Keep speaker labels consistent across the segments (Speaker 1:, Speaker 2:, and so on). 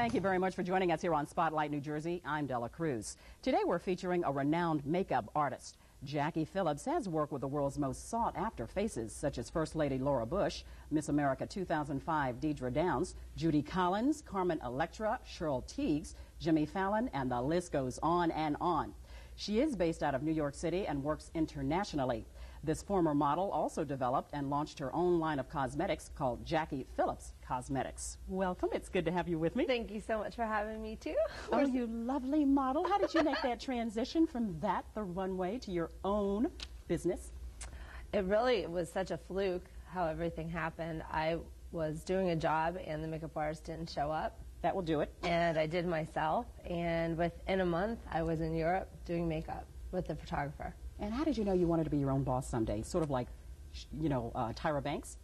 Speaker 1: Thank you very much for joining us here on Spotlight New Jersey. I'm Della Cruz. Today we're featuring a renowned makeup artist. Jacqui Phillips has worked with the world's most sought-after faces, such as First Lady Laura Bush, Miss America 2005 Deidre Downs, Judy Collins, Carmen Electra, Cheryl Tiegs, Jimmy Fallon, and the list goes on and on. She is based out of New York City and works internationally. This former model also developed and launched her own line of cosmetics called Jacqui Phillips Cosmetics. Welcome. It's good to have you with me.
Speaker 2: Thank you so much for having me, too.
Speaker 1: Oh, you lovely model. How did you make that transition from the runway, to your own business?
Speaker 2: It really was such a fluke how everything happened. I was doing a job and the makeup artist didn't show up.
Speaker 1: That will do it.
Speaker 2: And I did myself, and within a month I was in Europe doing makeup with the photographer.
Speaker 1: And how did you know you wanted to be your own boss someday? Sort of like, you know, Tyra Banks?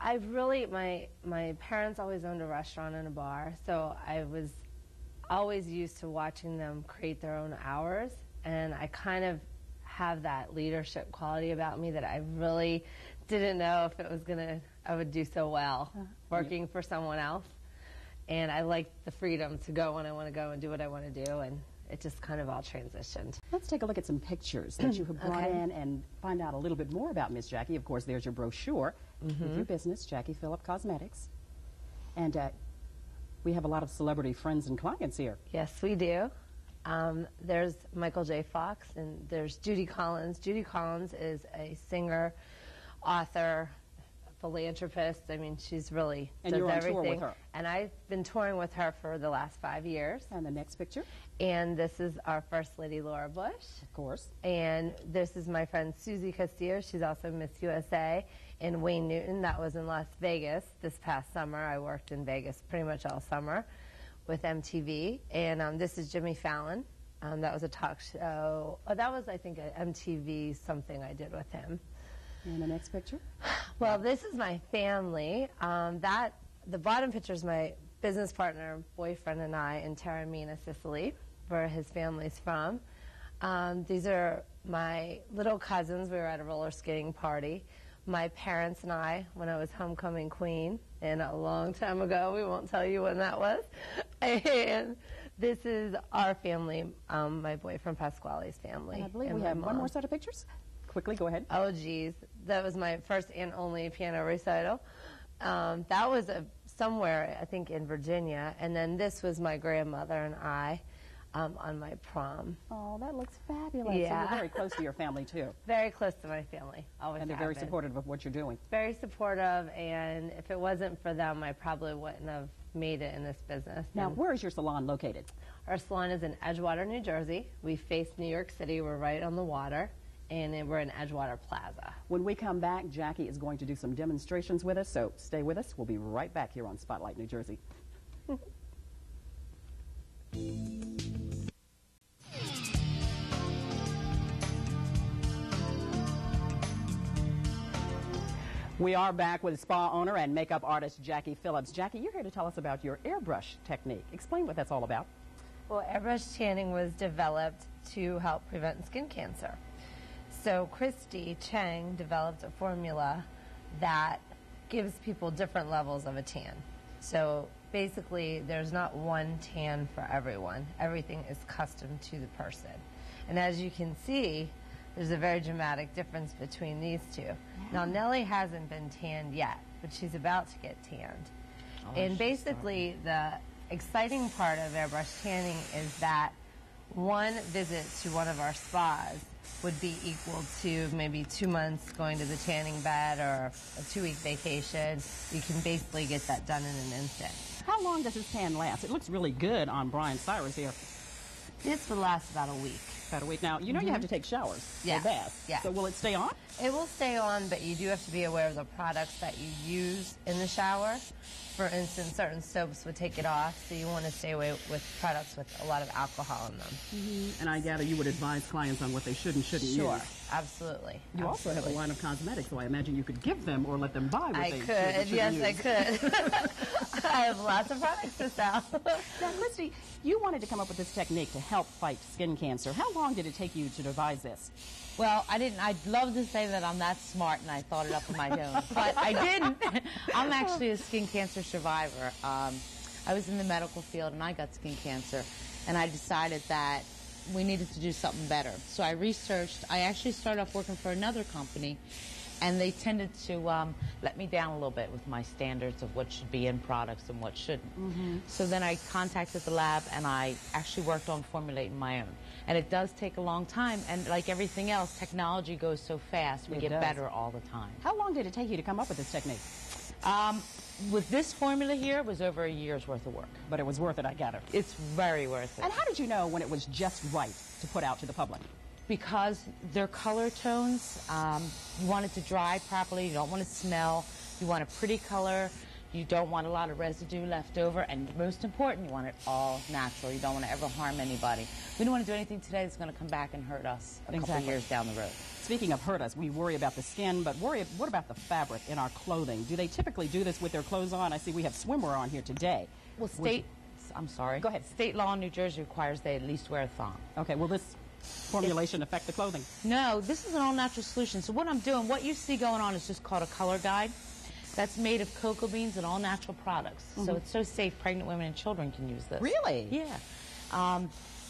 Speaker 2: My parents always owned a restaurant and a bar, so I was always used to watching them create their own hours, and I kind of have that leadership quality about me that I really didn't know if I would do so well working for someone else. And I like the freedom to go when I want to go and do what I want to do, and it just kind of all transitioned.
Speaker 1: Let's take a look at some pictures that you have brought in and find out a little bit more about Miss Jacqui. Of course, there's your brochure with your business, Jacqui Phillips Cosmetics. And we have a lot of celebrity friends and clients here.
Speaker 2: Yes, we do. There's Michael J. Fox, and there's Judy Collins. Judy Collins is a singer, author, philanthropist. I mean, she's really
Speaker 1: does
Speaker 2: everything.
Speaker 1: And you're on tour with her.
Speaker 2: And I've been touring with her for the last 5 years.
Speaker 1: And the next picture?
Speaker 2: And this is our First Lady Laura Bush.
Speaker 1: Of course.
Speaker 2: And this is my friend Susie Castillo. She's also Miss USA. And Wayne Newton, that was in Las Vegas this past summer. I worked in Vegas pretty much all summer with MTV. And this is Jimmy Fallon. That was a talk show. Oh, that was, I think, an MTV something I did with him.
Speaker 1: And the next picture?
Speaker 2: Well, this is my family. The bottom picture is my business partner, boyfriend, and I in Taormina, Sicily, where his family's from. These are my little cousins. We were at a roller skating party. My parents and I, when I was homecoming queen, and a long time ago. We won't tell you when that was. And this is our family, my boyfriend Pasquale's family.
Speaker 1: And I believe we have one more set of pictures. Quickly, go ahead.
Speaker 2: Oh, geez. That was my first and only piano recital. That was somewhere, I think, in Virginia. And then this was my grandmother and I on my prom.
Speaker 1: Oh, that looks fabulous.
Speaker 2: Yeah.
Speaker 1: So you're very close to your family, too.
Speaker 2: Very close to my family. Always
Speaker 1: And they're very supportive of what you're doing.
Speaker 2: Very supportive, and if it wasn't for them, I probably wouldn't have made it in this business.
Speaker 1: Now, where is your salon located?
Speaker 2: Our salon is in Edgewater, New Jersey. We face New York City. We're right on the water. And then we're in Edgewater Plaza.
Speaker 1: When we come back, Jacqui is going to do some demonstrations with us, so stay with us. We'll be right back here on Spotlight New Jersey. We are back with spa owner and makeup artist Jacqui Phillips. Jacqui, you're here to tell us about your airbrush technique. Explain what that's all about.
Speaker 2: Well, airbrush tanning was developed to help prevent skin cancer. So Christy Chang developed a formula that gives people different levels of a tan. So basically, there's not one tan for everyone. Everything is custom to the person. And as you can see, there's a very dramatic difference between these two. Yeah. Now, Nellie hasn't been tanned yet, but she's about to get tanned. Oh, and basically, the exciting part of airbrush tanning is that one visit to one of our spas would be equal to maybe 2 months going to the tanning bed or a 2-week vacation. You can basically get that done in an instant.
Speaker 1: How long does this tan last? It looks really good on Brian Cyrus here.
Speaker 2: This would last about a week.
Speaker 1: About a week. Now, you know you have to take showers or baths.
Speaker 2: Yeah.
Speaker 1: So will it stay on?
Speaker 2: It will stay on, but you do have to be aware of the products that you use in the shower. For instance, certain soaps would take it off, so you want to stay away with products with a lot of alcohol in them.
Speaker 1: And I gather you would advise clients on what they should and shouldn't use.
Speaker 2: Sure, absolutely.
Speaker 1: You also have a line of cosmetics, so I imagine you could give them or let them buy what they should and shouldn't
Speaker 2: yes,
Speaker 1: use.
Speaker 2: I could. I have lots of products to sell.
Speaker 1: Now, Christy, you wanted to come up with this technique to help fight skin cancer. How long did it take you to devise this?
Speaker 3: Well, I didn't. I'd love to say that I'm that smart and I thought it up on my own, but I didn't. I'm actually a skin cancer survivor. I was in the medical field and I got skin cancer, and I decided that we needed to do something better. So I researched. I actually started off working for another company, and they tended to let me down a little bit with my standards of what should be in products and what shouldn't. So then I contacted the lab, and I actually worked on formulating my own. And it does take a long time, and like everything else, technology goes so fast, we get better all the time.
Speaker 1: How long did it take you to come up with this technique?
Speaker 3: With this formula here, it was over a year's worth of work.
Speaker 1: But it was worth it, I gather.
Speaker 3: It's very worth it.
Speaker 1: And how did you know when it was just right to put out to the public?
Speaker 3: Because they're color tones. You want it to dry properly. You don't want it to smell. You want a pretty color. You don't want a lot of residue left over. And most important, you want it all natural. You don't want to ever harm anybody. We don't want to do anything today that's going to come back and hurt us a couple years down the road.
Speaker 1: Speaking of hurt us, we worry about the skin, but what about the fabric in our clothing? Do they typically do this with their clothes on? I see we have swimwear on here today.
Speaker 3: Well, I'm sorry.
Speaker 1: Go ahead.
Speaker 3: State law in New Jersey requires they at least wear a thong.
Speaker 1: Okay, will this formulation affect the clothing?
Speaker 3: No, this is an all-natural solution. So what I'm doing, what you see going on is just called a color guide. That's made of cocoa beans and all-natural products. So it's so safe, pregnant women and children can use this.
Speaker 1: Really?
Speaker 3: Yeah.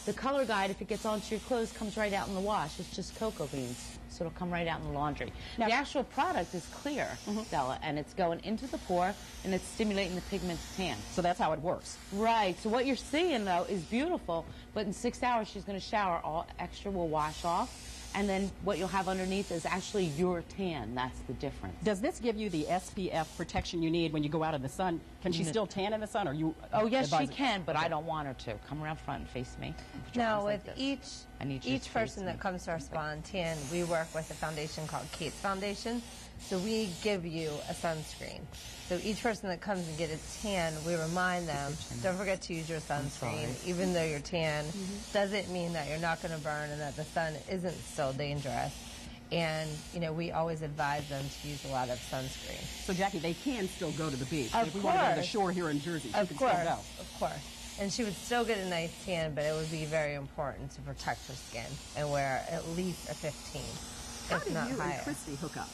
Speaker 3: The color guide, if it gets onto your clothes, comes right out in the wash. It's just cocoa beans, so it'll come right out in the laundry. Now, the actual product is clear, Della, and it's going into the pore, and it's stimulating the pigment to tan.
Speaker 1: So that's how it works.
Speaker 3: Right. So what you're seeing, though, is beautiful, but in 6 hours, she's going to shower. All extra will wash off. And then what you'll have underneath is actually your tan. That's the difference.
Speaker 1: Does this give you the SPF protection you need when you go out in the sun? Can she still tan in the sun? Or you?
Speaker 3: Oh, yes, she can, but I don't want her to. Come around front and face me.
Speaker 2: No, with each person that comes to our spa and tan, we work with a foundation called Kate's Foundation. So we give you a sunscreen. So each person that comes and gets a tan, we remind them, don't forget to use your sunscreen. Even though you're tan, doesn't mean that you're not going to burn and that the sun isn't still dangerous. And, you know, we always advise them to use a lot of sunscreen.
Speaker 1: So, Jacqui, they can still go to the beach.
Speaker 2: Of
Speaker 1: if we
Speaker 2: course.
Speaker 1: want to go to the shore here in Jersey, she can still go.
Speaker 2: Of course. And she would still get a nice tan, but it would be very important to protect her skin and wear at least a 15,
Speaker 1: How
Speaker 2: if
Speaker 1: did
Speaker 2: not
Speaker 1: you
Speaker 2: higher.
Speaker 1: and Christy hook up?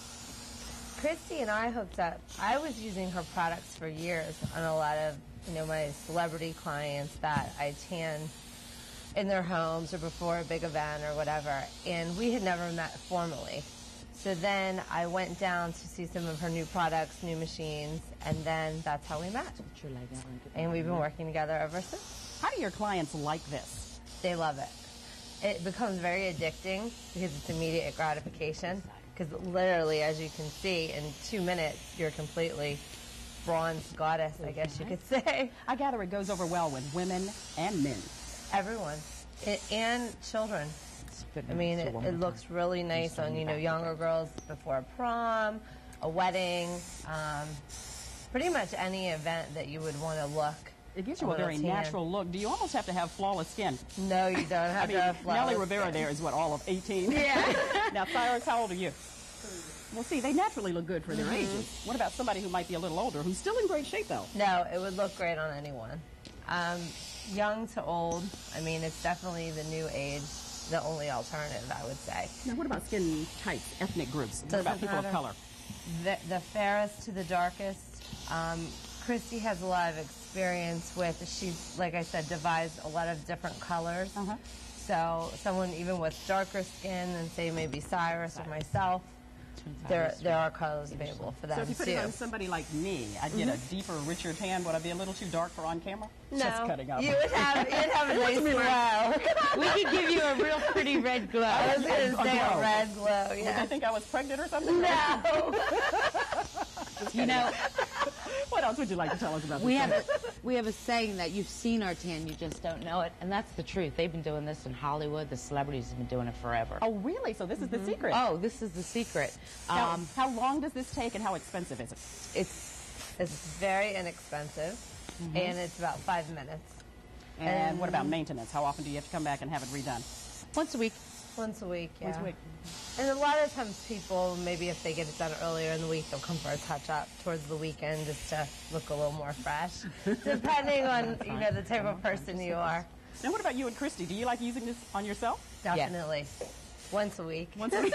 Speaker 2: Christy and I hooked up. I was using her products for years on a lot of, you know, my celebrity clients that I tan in their homes or before a big event or whatever. And we had never met formally. So then I went down to see some of her new products, new machines, and then that's how we met. And we've been working together ever since.
Speaker 1: How do your clients like this?
Speaker 2: They love it. It becomes very addicting because it's immediate gratification. Because literally, as you can see, in 2 minutes, you're completely bronze goddess, I guess you could say.
Speaker 1: I gather it goes over well with women and men.
Speaker 2: Everyone. And children. I mean, it looks really nice on, you know, younger girls before prom, a wedding, pretty much any event that you would want to look.
Speaker 1: It gives you a very natural look. Do you almost have to have flawless skin?
Speaker 2: No, you don't have to have flawless
Speaker 1: Nelly Rivera
Speaker 2: skin.
Speaker 1: there is, what, all of 18?
Speaker 2: Yeah.
Speaker 1: Now, Cyrus, how old are you? Well, see, they naturally look good for their ages. What about somebody who might be a little older, who's still in great shape, though?
Speaker 2: No, it would look great on anyone. Young to old, I mean, it's definitely the new age, the only alternative, I would say.
Speaker 1: Now, what about skin types, ethnic groups? What about people of color?
Speaker 2: The fairest to the darkest. Christy has a lot of experience with, she's, like I said, devised a lot of different colors. So someone even with darker skin than, say, maybe Cyrus or myself, there are colors available for them,
Speaker 1: So if you put it on somebody like me, I'd get a deeper, richer tan. Would I be a little too dark for on camera?
Speaker 2: No,
Speaker 1: Just cutting up.
Speaker 2: you'd have a nice glow.
Speaker 3: We could give you a real pretty red glow.
Speaker 2: I was going to say a red glow,
Speaker 1: Would
Speaker 2: yeah.
Speaker 1: they think I was pregnant or something?
Speaker 2: No.
Speaker 3: You know,
Speaker 1: What else would you like to tell us about
Speaker 3: we
Speaker 1: this?
Speaker 3: have a saying that you've seen our tan, you just don't know it, and that's the truth. They've been doing this in Hollywood. The celebrities have been doing it forever.
Speaker 1: Oh, really? So this is the secret?
Speaker 3: Oh, this is the secret.
Speaker 1: Now, how long does this take and how expensive is it?
Speaker 2: It's very inexpensive, and it's about 5 minutes.
Speaker 1: And what about maintenance? How often do you have to come back and have it redone?
Speaker 3: Once a week.
Speaker 2: Once a week, yeah.
Speaker 1: Once a week.
Speaker 2: And a lot of times people, maybe if they get it done earlier in the week, they'll come for a touch-up towards the weekend just to look a little more fresh, depending on, you know, the type of person you are.
Speaker 1: Now, what about you and Christy? Do you like using this on yourself?
Speaker 2: Definitely. Once a week.
Speaker 1: Once a week?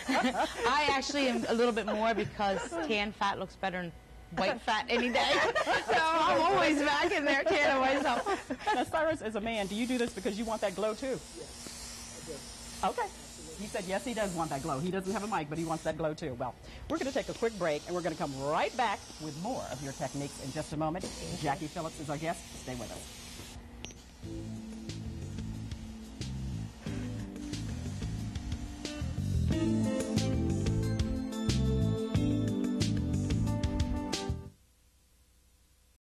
Speaker 3: I actually am a little bit more because tan fat looks better than white fat any day. So I'm always
Speaker 2: voice back in there, can't I, myself?
Speaker 1: Now, Cyrus, as a man, do you do this because you want that glow too?
Speaker 4: Yes, I do.
Speaker 1: Okay. He said yes, he does want that glow. He doesn't have a mic, but he wants that glow too. Well, we're going to take a quick break, and we're going to come right back with more of your techniques in just a moment. Jacqui Phillips is our guest. Stay with us.